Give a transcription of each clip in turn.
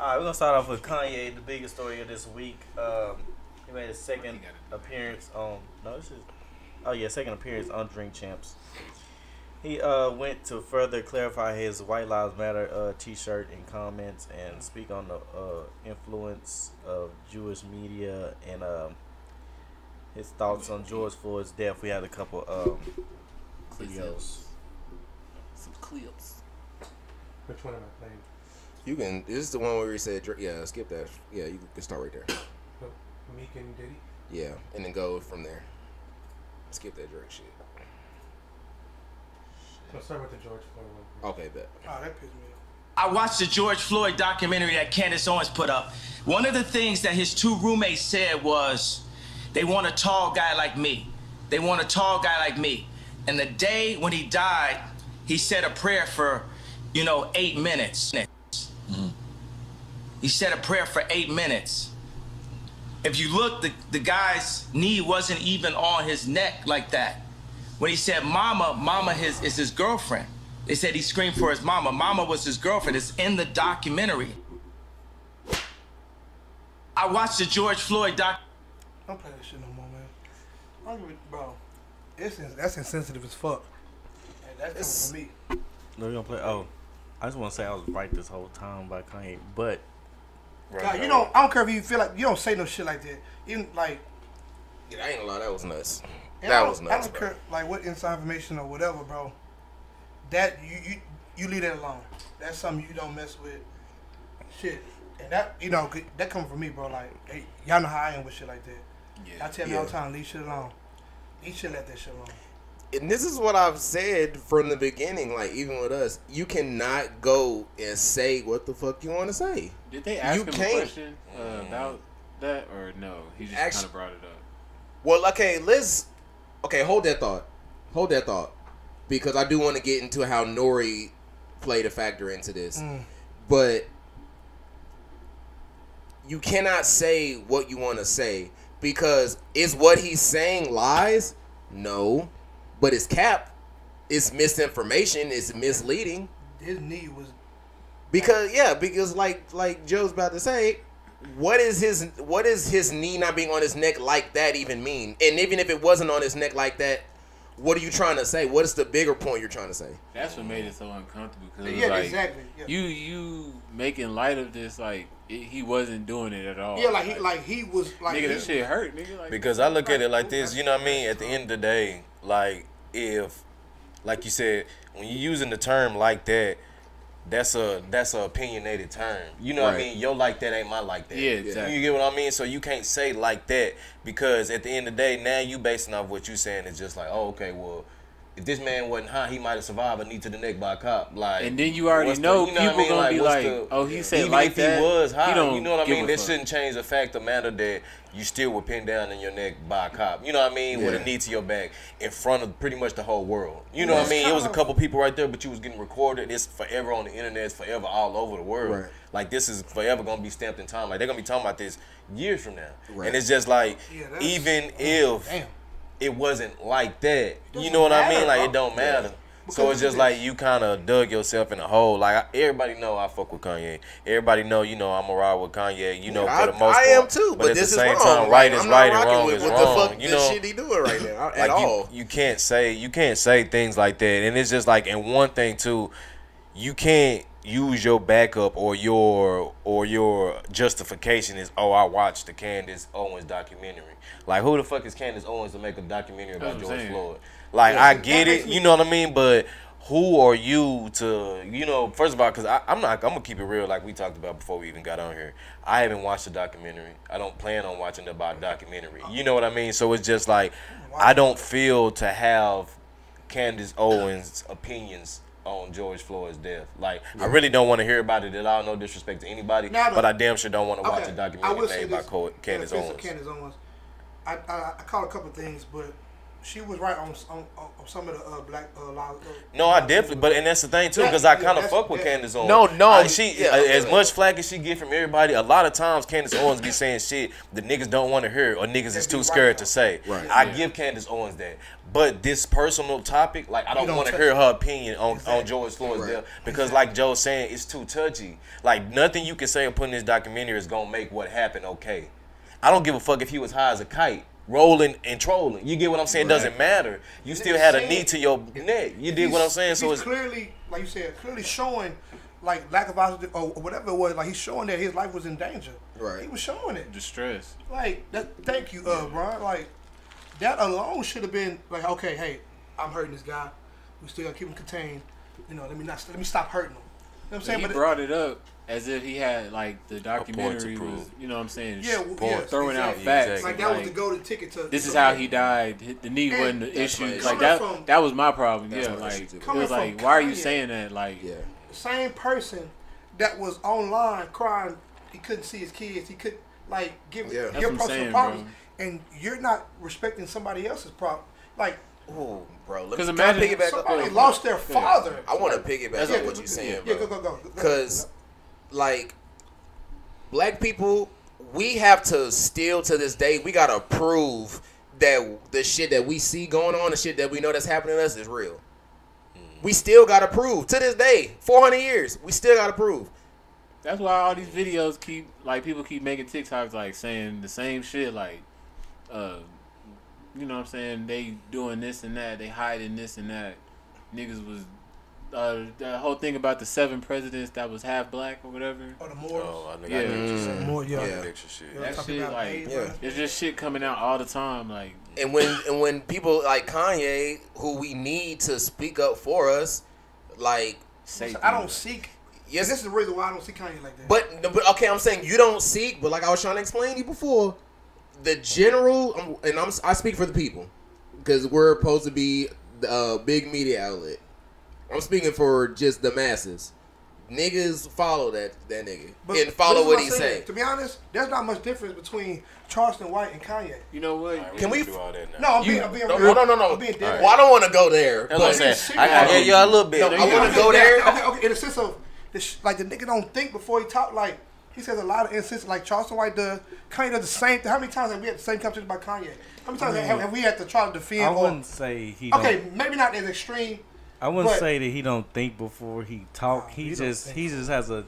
Alright, we're gonna start off with Kanye, the biggest story of this week. He made his second appearance on second appearance on Drink Champs. He went to further clarify his White Lives Matter t-shirt and comments and speak on the influence of Jewish media and his thoughts on George Floyd's death. We had a couple videos. Some clips. Which one am I playing? You can. This is the one where he said, "Yeah, skip that. Yeah, you can start right there." Meek and Diddy. Yeah, and then go from there. Skip that Drake shit. So start with the George Floyd one. Okay, bet. Oh, that pissed me off. I watched the George Floyd documentary that Candace Owens put up. One of the things that his two roommates said was, they want a tall guy like me. They want a tall guy like me. And the day when he died, he said a prayer for, 8 minutes. Mm-hmm. He said a prayer for 8 minutes. If you look, the guy's knee wasn't even on his neck like that. When he said mama is his girlfriend. They said he screamed for his mama. Mama was his girlfriend. It's in the documentary. I watched the George Floyd Don't play that shit no more, man. Bro, that's insensitive as fuck. And that's coming from me. No, you gonna play? Oh, I just want to say I was right this whole time by Kanye, but God, I don't care if you feel like you don't say no shit like that. Even like, Yeah, I ain't gonna lie, that was nuts. I don't care like what inside information or whatever, bro. That you leave that alone. That's something you don't mess with. Shit, and that that comes from me, bro. Like, hey, y'all know how I am with shit like that. Yeah. I tell me all the time, leave shit alone. You should let that shit alone. And this is what I've said from the beginning, like, even with us, you cannot go and say what the fuck you want to say. Did they ask him a question about that, or no? He just kind of brought it up. Well, okay, hold that thought. Because I do want to get into how N.O.R.E played a factor into this. But you cannot say what you want to say, because is what he's saying lies? No. But it's cap. It's misinformation. It's misleading. His knee was because like Joe's about to say, what is his knee not being on his neck like that even mean? And even if it wasn't on his neck like that, what are you trying to say? What is the bigger point you're trying to say? That's what made it so uncomfortable, because exactly. Yeah. You making light of this like he wasn't doing it at all. Yeah, he was like, nigga, this shit hurt, nigga. Like, because I look at it like this, you know what I mean? At the end of the day, like, if, like you said, when you're using the term like that, that's a opinionated term. You know what I mean? Your like that ain't my like that. Yeah, exactly. You get what I mean? So you can't say like that, because at the end of the day, now you basing off what you saying is just like, oh, okay, well, if this man wasn't hot, he might have survived a knee to the neck by a cop. Like, and then you already know people gonna be like, oh, he said even like if that. He was hot, you know what I mean? That shouldn't change the fact of matter that you still were pinned down in your neck by a cop. You know what I mean? With a knee to your back in front of pretty much the whole world. You know what I mean? It was a couple people right there, but you was getting recorded. It's forever on the internet. It's forever all over the world. Right. Like, this is forever gonna be stamped in time. Like, they're gonna be talking about this years from now. Right. And it's just like, even if it wasn't like that, you know what I mean? Like, it don't matter. So it's just like you kind of dug yourself in a hole. Like, everybody know I fuck with Kanye. Everybody know, I'm a ride with Kanye. For the most part. I am too, but at this the same is time, wrong. right is right and wrong is wrong. wrong. What the fuck shit he doing right now at all? You can't say things like that. And it's just like, and one thing too, you can't use your backup or your justification is, oh, I watched the Candace Owens documentary. Like, who the fuck is Candace Owens to make a documentary about George Floyd? Like, I get it, you know what I mean? But who are you to, first of all, because I'm going to keep it real, like we talked about before we even got on here. I haven't watched the documentary. I don't plan on watching about documentary. You know what I mean? So it's just like, I don't feel to have Candace Owens' opinions on George Floyd's death. Like, I really don't want to hear about it at all. No disrespect to anybody, but I damn sure don't want to watch a documentary made by Candace Owens. I caught a couple things, but she was right on some of the black laws. No, I definitely, but and that's the thing too, because I kind of fuck with Candace Owens. No, as much flack as she get from everybody, a lot of times Candace Owens be saying shit the niggas don't want to hear or niggas is too scared to say. Right. I give Candace Owens that, but this personal topic, like I don't want to hear her opinion on George Floyd's death because, like Joe's saying, it's too touchy. Like nothing you can say or put in this documentary is gonna make what happened okay. I don't give a fuck if he was high as a kite, rolling and trolling. You get what I'm saying? It doesn't matter. You still had a knee to your neck. You dig what I'm saying? So it's clearly, like you said, clearly showing like lack of oxygen or whatever it was. Like he's showing that his life was in danger. Right. He was showing it. Distress. Like that. Thank you, Brian. Like that alone should have been like, okay, hey, I'm hurting this guy. We still gotta keep him contained. You know, let me stop hurting him. You know what I'm saying? He brought it up as if he had like the documentary was, you know what I'm saying? Throwing out facts. Like that was the golden ticket to. This is how he died. The knee wasn't the issue. Like that was my problem. Yeah, like it was like, why are you saying that? Like, the same person that was online crying, he couldn't see his kids. He could like give your personal problems, and you're not respecting somebody else's problem. Like, oh, bro, because imagine somebody lost their father. I want to piggyback on what you're saying, bro. Yeah, go. Because, like, black people, we have to still to this day, we gotta prove that the shit that we see going on, the shit that we know that's happening to us is real. We still gotta prove to this day, 400 years, we still gotta prove. That's why all these videos keep like people keep making TikToks like saying the same shit like, you know what I'm saying? They doing this and that, they hiding this and that. Niggas was the whole thing about the 7 presidents that was half black or whatever. Or the Moors. Oh, I know Yeah. That shit, like, it's just shit coming out all the time, like. And when people like Kanye, who we need to speak up for us, like, I don't seek. Yes, this is the reason why I don't see Kanye like that. But okay, I'm saying you don't seek, but like I was trying to explain to you before, the general, and I speak for the people because we're supposed to be a big media outlet. I'm speaking for just the masses. Niggas follow that nigga and follow what he say. To be honest, there's not much difference between Charleston White and Kanye. You know what? Right, can we do all that now? No, I'm being no. I'm being dead. Well, I don't want to go there. That's what I'm saying. Yeah, a little bit. No, I want to go there. Okay, in the sense of like the nigga don't think before he talk. Like he says a lot of instances like Charleston White does. Kanye does the same thing. How many times have we had the same conversation about Kanye? How many times have we had to try to defend? I wouldn't say he. Okay, maybe not as extreme. I wouldn't say that he don't think before he talk. He just has a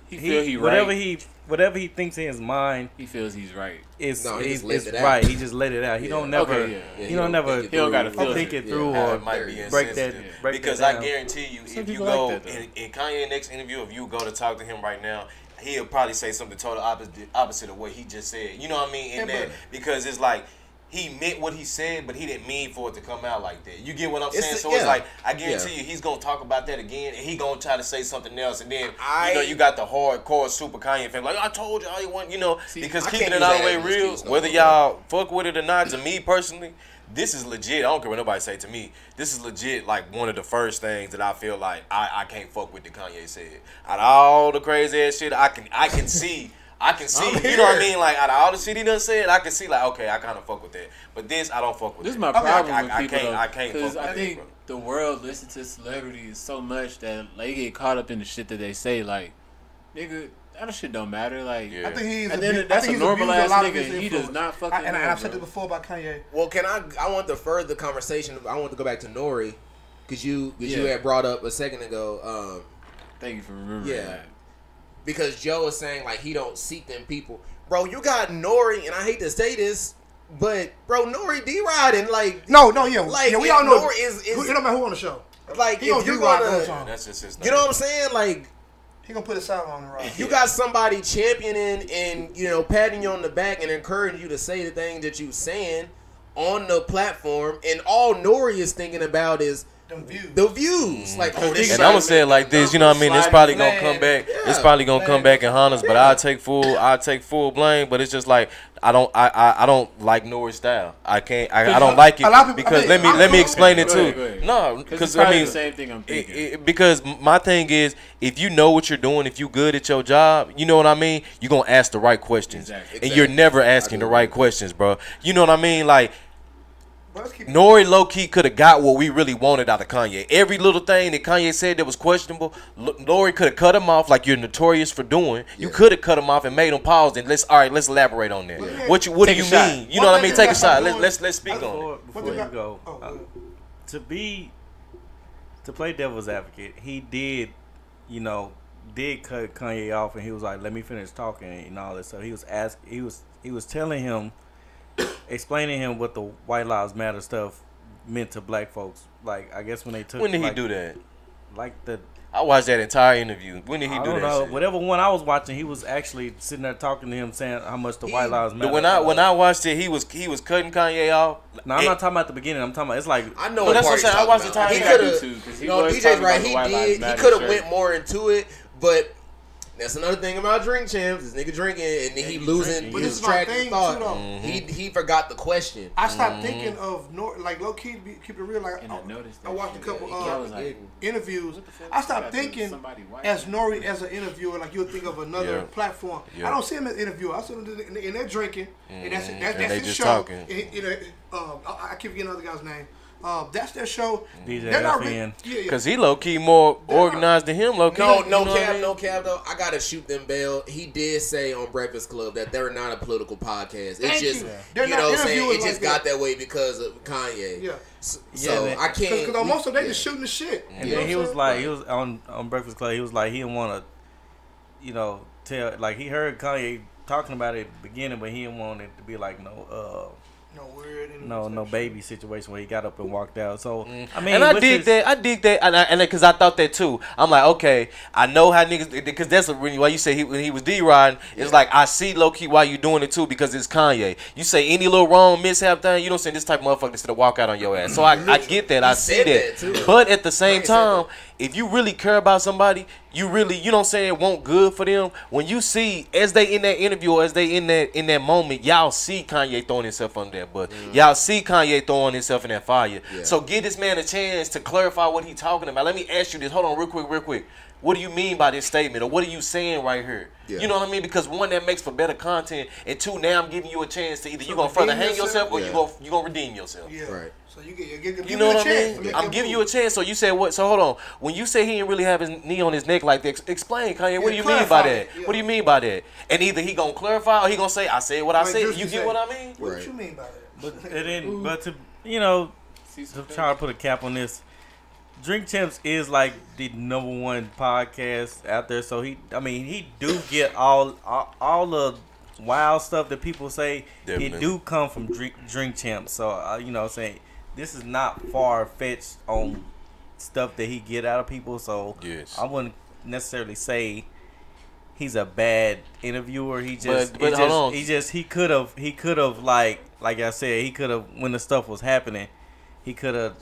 whatever he thinks in his mind. He feels he's right. It's right. He just let it out. He don't never. He don't gotta think it through or break that. Because I guarantee you, if you go in Kanye's next interview, if you go to talk to him right now, he'll probably say something total opposite of what he just said. You know what I mean? In that, because it's like, he meant what he said, but he didn't mean for it to come out like that. You get what I'm saying? So it's like, I guarantee you, he's going to talk about that again, and he going to try to say something else, and then, you got the hardcore super Kanye fan, like, I told you all you want, because keeping it all the way real, whether y'all fuck with it or not, to me personally, this is legit. I don't care what nobody say to me. This is legit, like, one of the first things that I feel like I can't fuck with that Kanye said. Out of all the crazy ass shit, I can see... you know what I mean? Like, out of all the shit he done said, I can see, like, okay, I kind of fuck with that. But this, I don't fuck with. This is my problem with I people, can't fuck because I think the world listens to celebrities so much that they get caught up in the shit that they say. Like, nigga, that shit don't matter. Like, I think he's that's a normal ass nigga. He does not fucking. And I've said this before about Kanye. Well, I want to further the conversation. I want to go back to N.O.R.E. because you had brought up a second ago. Thank you for remembering that. Because Joe is saying, like, he don't seek them people. Bro, you got N.O.R.E., and I hate to say this, but, bro, N.O.R.E. D-Rod, and, like... No, Like, we all know... N.O.R.E. is it don't matter who on the show. Like, he if you gonna... That's just his name. You know what I'm saying? Like... He gonna put a salad on the rock. You got somebody championing and, patting you on the back and encouraging you to say the things that you saying on the platform, and all N.O.R.E. is thinking about is... The views. Like, and I'm gonna say it like this, you know what I mean? It's probably gonna come back. It's probably gonna come back and haunt us, but I take full blame. But it's just like I don't like N.O.R.E. style. I don't like it because let me explain it too. No, because I mean, the same thing I'm thinking. Because my thing is, if you know what you're doing, if you good at your job, you know what I mean. You're gonna ask the right questions, and you're never asking the right questions, bro. You know what I mean? Like, N.O.R.E. low-key could have got what we really wanted out of Kanye. Every little thing that Kanye said that was questionable, N.O.R.E. could have cut him off like you're notorious for doing. You could have cut him off and made him pause and let's elaborate on that. What do you mean? You know what I mean? Take a shot. Let's speak on it. Before you go, to play devil's advocate, he did cut Kanye off, and he was like, "Let me finish talking," and all that. So he was telling him, explaining him what the White Lives Matter stuff meant to black folks. Like, I guess when they took. When did he do that? I watched that entire interview. When did he do that? I don't know. Shit? Whatever one I was watching, he was actually sitting there talking to him, saying how much the White Lives Matter. When I watched it, he was cutting Kanye off. No, I'm not talking about the beginning. I'm talking about it's like I know. That's what I'm saying. I watched the time. He could have. No, DJ's right. He did. He could have went more into it, but. That's another thing about Drink Champs. This nigga drinking and then he losing his track of thought. He forgot the question. I stopped thinking of like low key, keep it real. Like I watched a couple interviews. I stopped thinking as N.O.R.E. as an interviewer. Like you'll think of another platform. I don't see him as an interviewer. I see him and they're drinking, and that's his show. I keep forgetting the other guy's name. That's their show. DeeJay, because he low key more organized than him. Low key. No cap though. I gotta shoot them bail. He did say on Breakfast Club that they're not a political podcast. It's just you know what I'm saying. It just got that way because of Kanye. Yeah. So I can't. Because most of them just shooting the shit. And then he was like, he was on Breakfast Club. He was like, he didn't want to, tell. Like he heard Kanye talking about it at the beginning, but he didn't want it to be like no baby situation where he got up and walked out. So I mean, and I dig that, and because I thought that too. I'm like, okay, I know how niggas, because that's really why you say when he was D-Riding, it's like I see low key why you doing it too, because it's Kanye. You say any little wrong mishap thing, you don't say this type of motherfucker that's gonna walk out on your ass. So I get that, I see that, but at the same time, if you really care about somebody, you really, you know what I'm saying, want good for them. When you see, as they in that interview, or as they in that moment, y'all see Kanye throwing himself under that bus. Y'all see Kanye throwing himself in that fire. So give this man a chance to clarify what he's talking about. Let me ask you this. Hold on real quick. What do you mean by this statement? Or what are you saying right here? You know what I mean? Because one, that makes for better content. And two, now I'm giving you a chance to either you going to further hang yourself or you going to redeem yourself. Right. So you know what I mean? I'm giving you a chance. So you said what? So hold on. When you say he didn't really have his knee on his neck like that, explain, Kanye. What do you mean by that? What do you mean by that? And either he gonna clarify or he gonna say, I said what I said. You get what I mean? What you mean by that? But to try to put a cap on this, Drink Champs is like the #1 podcast out there. So he do get all the wild stuff that people say. Definitely. It do come from Drink Champs. So you know what I'm saying, this is not far-fetched on stuff that he get out of people. So I wouldn't necessarily say he's a bad interviewer. He just he could have like I said, he could have, when the stuff was happening, he could have,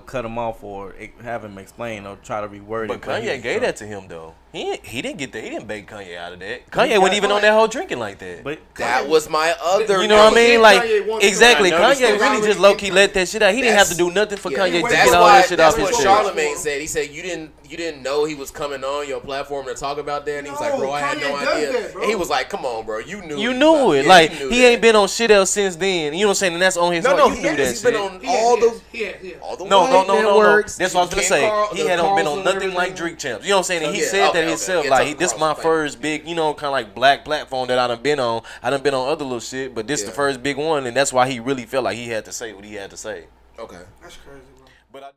cut him off or have him explain or try to reword it. But Kanye gave that to him though. He didn't get that. He didn't bait Kanye out of that. Kanye wasn't even on that whole drinking like that. But that was my other. You know what I mean? Like exactly. Kanye really just low key let that shit out. He didn't have to do nothing for Kanye to get all that shit off his chest. That's what Charlamagne said. He said you didn't know he was coming on your platform to talk about that. And he was like, bro, I had no idea. And he was like, come on, bro, you knew. You knew it. Like he ain't been on shit else since then. You know what I'm saying? And that's on his. No, he's been on all the No. That's what I was gonna say. He hadn't been on nothing like Drink Champs. You know what I'm saying? And he said that himself. Like this my first big, kind of like black platform that I done been on. I done been on other little shit, but this is the first big one, and that's why he really felt like he had to say what he had to say. Okay, that's crazy, bro. But I